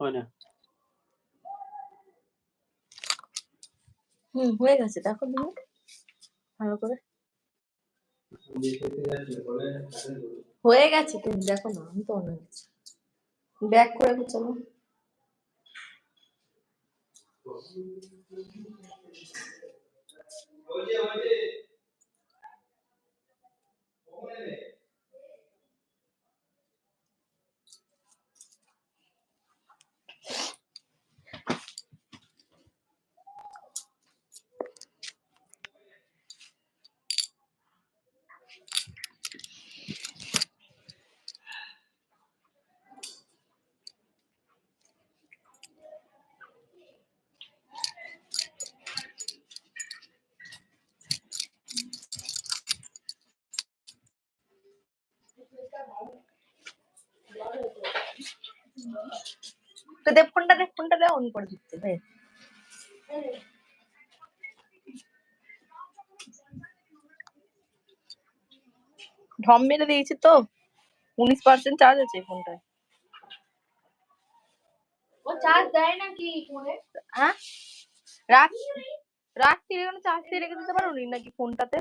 হয় না। হয়ে গেছে দেখো তুমি ভালো করে। হয়ে গেছে তুমি দেখো না, আমি তো অন্য গেছি। ব্যাক করে চলো। তো দে ফোনটা দে অন করে দিতে ভাই। ঢম মেরে দিয়েছি তো 19% চার্জ আছে ফোনটায়। ও চার্জ দেয় নাকি ফোনে? হ্যাঁ রাত্রি এখানে চার্জ দিয়ে রেখে দিতে পারো নাকি ফোনটাতে?